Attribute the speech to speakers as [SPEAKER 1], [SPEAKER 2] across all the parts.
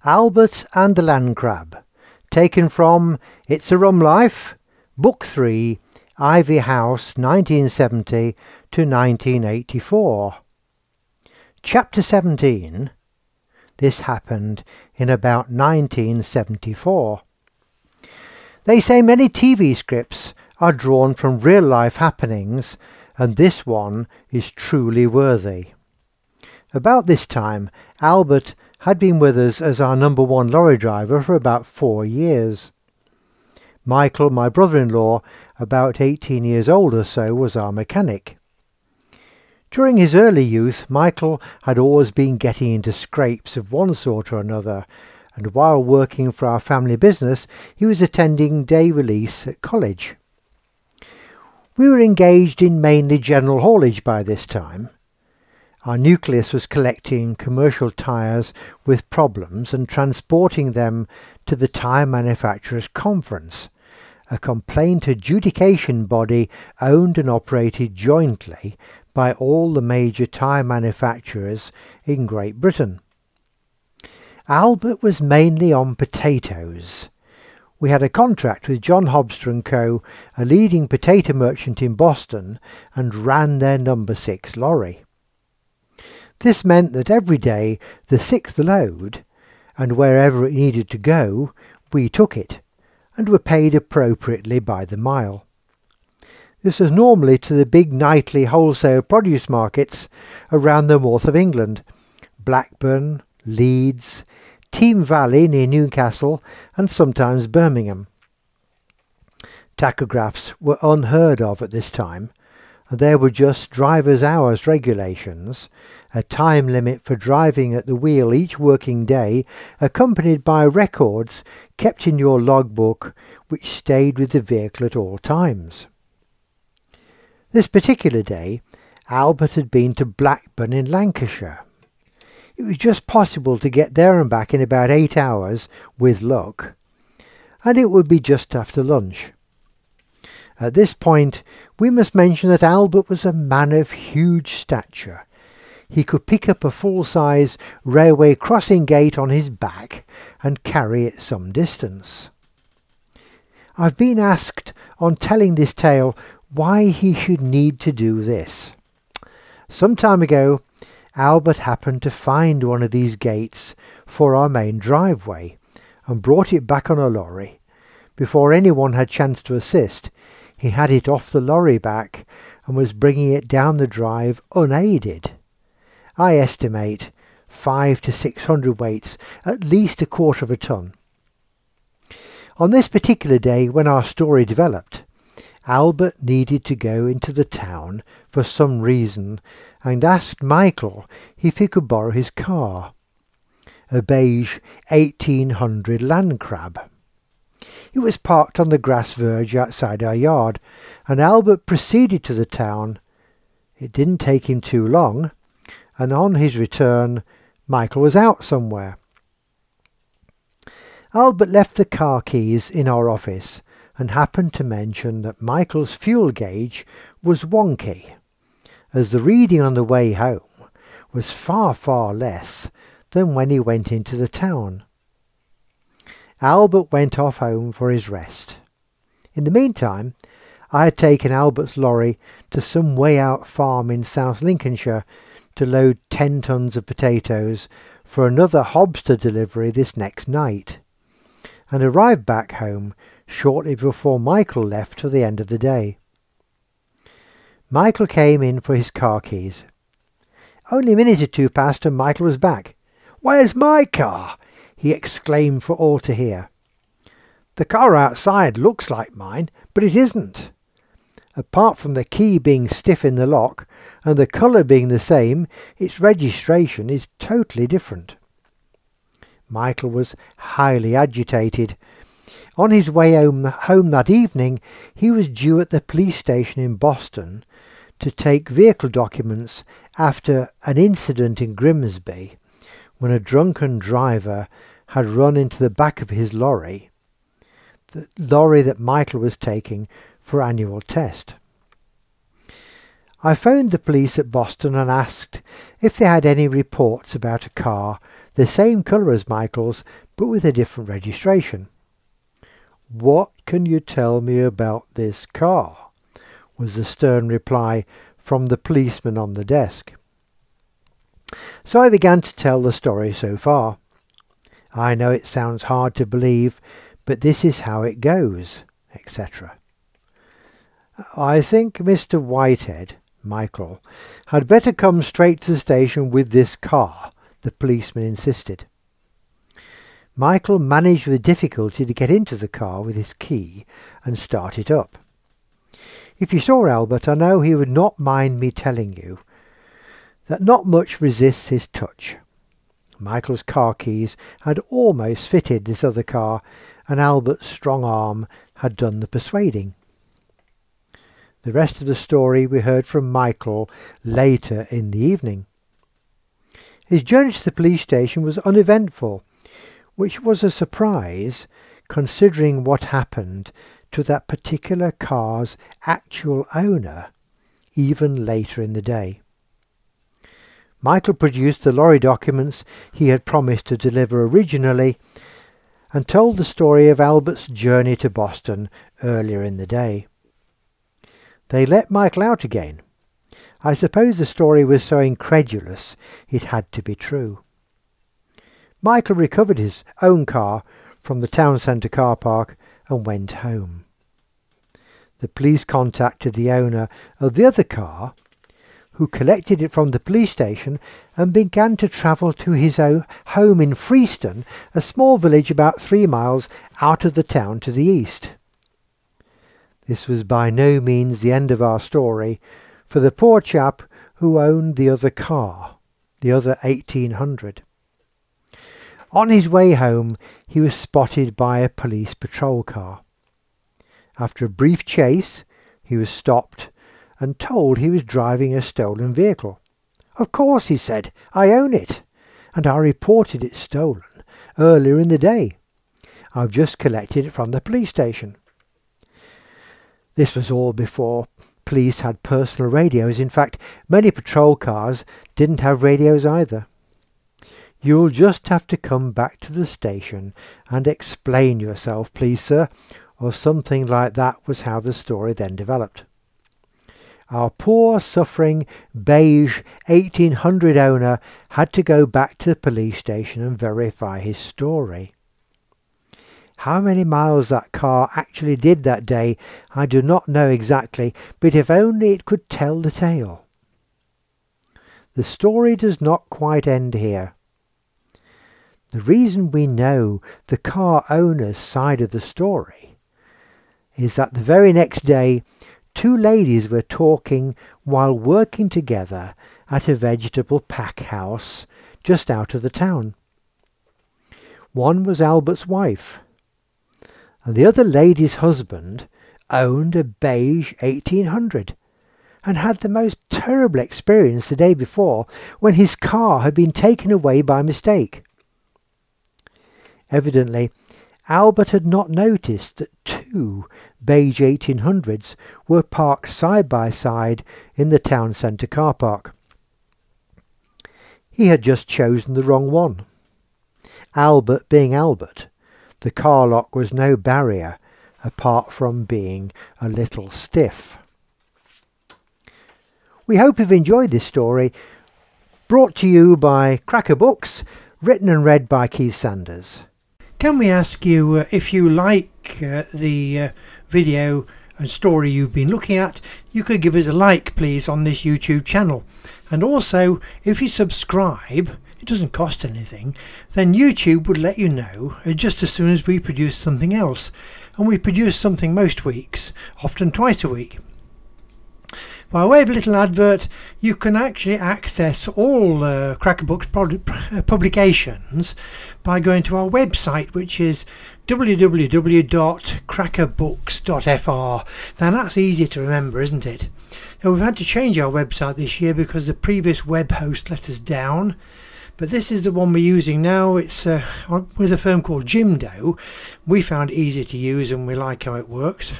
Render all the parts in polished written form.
[SPEAKER 1] Albert and the Land Crab, taken from It's a Rum Life, Book 3, Ivy House, 1970 to 1984. Chapter 17. This happened in about 1974. They say many TV scripts are drawn from real-life happenings, and this one is truly worthy. About this time, Albert had been with us as our #1 lorry driver for about 4 years. Michael, my brother-in-law, about 18 years old or so, was our mechanic. During his early youth, Michael had always been getting into scrapes of one sort or another, and while working for our family business, he was attending day release at college. We were engaged in mainly general haulage by this time. Our nucleus was collecting commercial tyres with problems and transporting them to the Tyre Manufacturers' Conference, a complaint adjudication body owned and operated jointly by all the major tyre manufacturers in Great Britain. Albert was mainly on potatoes. We had a contract with John Hobster & Co., a leading potato merchant in Boston, and ran their number 6 lorry. This meant that every day the 6th load, and wherever it needed to go, we took it, and were paid appropriately by the mile. This was normally to the big nightly wholesale produce markets around the north of England, Blackburn, Leeds, Team Valley near Newcastle, and sometimes Birmingham. Tachographs were unheard of at this time, and there were just driver's hours regulations, a time limit for driving at the wheel each working day, accompanied by records kept in your logbook which stayed with the vehicle at all times. This particular day, Albert had been to Blackburn in Lancashire. It was just possible to get there and back in about 8 hours, with luck, and it would be just after lunch. At this point, we must mention that Albert was a man of huge stature. He could pick up a full-size railway crossing gate on his back and carry it some distance. I've been asked on telling this tale why he should need to do this. Some time ago, Albert happened to find one of these gates for our main driveway and brought it back on a lorry. Before anyone had chance to assist, he had it off the lorry back and was bringing it down the drive unaided. I estimate 500 to 600 weights, at least 1/4 of a ton. On this particular day, when our story developed, Albert needed to go into the town for some reason and asked Michael if he could borrow his car, a beige 1800 Land Crab. It was parked on the grass verge outside our yard, and Albert proceeded to the town. It didn't take him too long, and on his return, Michael was out somewhere. Albert left the car keys in our office and happened to mention that Michael's fuel gauge was wonky, as the reading on the way home was far, far less than when he went into the town. Albert went off home for his rest. In the meantime, I had taken Albert's lorry to some way out farm in South Lincolnshire to load 10 tons of potatoes for another Hobster delivery this next night, and arrived back home shortly before Michael left for the end of the day. Michael came in for his car keys. Only a minute or two passed and Michael was back. "Where's my car?" he exclaimed for all to hear. "The car outside looks like mine, but it isn't. Apart from the key being stiff in the lock and the colour being the same, its registration is totally different." Michael was highly agitated. On his way home that evening, he was due at the police station in Boston to take vehicle documents after an incident in Grimsby when a drunken driver had run into the back of his lorry, the lorry that Michael was taking for annual test. I phoned the police at Boston and asked if they had any reports about a car the same colour as Michael's, but with a different registration. "What can you tell me about this car?" was the stern reply from the policeman on the desk. So I began to tell the story so far. "I know it sounds hard to believe, but this is how it goes," etc. "I think Mr. Whitehead," Michael, "had better come straight to the station with this car," the policeman insisted. Michael managed with difficulty to get into the car with his key and start it up. If you saw Albert, I know he would not mind me telling you that not much resists his touch. Michael's car keys had almost fitted this other car, and Albert's strong arm had done the persuading. The rest of the story we heard from Michael later in the evening. His journey to the police station was uneventful, which was a surprise considering what happened to that particular car's actual owner even later in the day. Michael produced the lorry documents he had promised to deliver originally and told the story of Albert's journey to Boston earlier in the day. They let Michael out again. I suppose the story was so incredulous it had to be true. Michael recovered his own car from the town centre car park and went home. The police contacted the owner of the other car, who collected it from the police station and began to travel to his own home in Freeston, a small village about 3 miles out of the town to the east. This was by no means the end of our story for the poor chap who owned the other car, the other 1800. On his way home he was spotted by a police patrol car. After a brief chase he was stopped and told he was driving a stolen vehicle. "Of course," he said, "I own it, and I reported it stolen earlier in the day. I've just collected it from the police station." This was all before police had personal radios. In fact, many patrol cars didn't have radios either. "You'll just have to come back to the station and explain yourself, please, sir," or something like that was how the story then developed. Our poor, suffering, beige 1800 owner had to go back to the police station and verify his story. How many miles that car actually did that day I do not know exactly, but if only it could tell the tale. The story does not quite end here. The reason we know the car owner's side of the story is that the very next day 2 ladies were talking while working together at a vegetable pack house just out of the town. One was Albert's wife, and the other lady's husband owned a beige 1800 and had the most terrible experience the day before when his car had been taken away by mistake. Evidently, Albert had not noticed that 2 beige 1800s were parked side by side in the town centre car park. He had just chosen the wrong one. Albert being Albert, the car lock was no barrier apart from being a little stiff. We hope you've enjoyed this story, brought to you by Cracker Books, written and read by Keith Sanders. Can we ask you if you like the video and story you've been looking at, you could give us a like please on this YouTube channel, and also if you subscribe, it doesn't cost anything, then YouTube would let you know just as soon as we produce something else, and we produce something most weeks, often twice a week. By way of a little advert, you can actually access all Cracker Books publications by going to our website, which is www.crackerbooks.fr. Now that's easy to remember, isn't it? Now, we've had to change our website this year because the previous web host let us down, but this is the one we're using now. It's with a firm called Jimdo. We found it easy to use and we like how it works.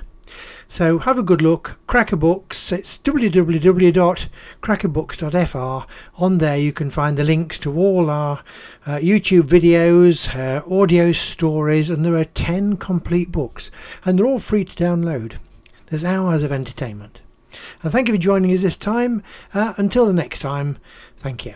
[SPEAKER 2] So have a good look. Cracker Books, it's www.crackerbooks.fr. On there you can find the links to all our YouTube videos, audio stories, and there are 10 complete books, and they're all free to download. There's hours of entertainment. And thank you for joining us this time. Until the next time, thank you.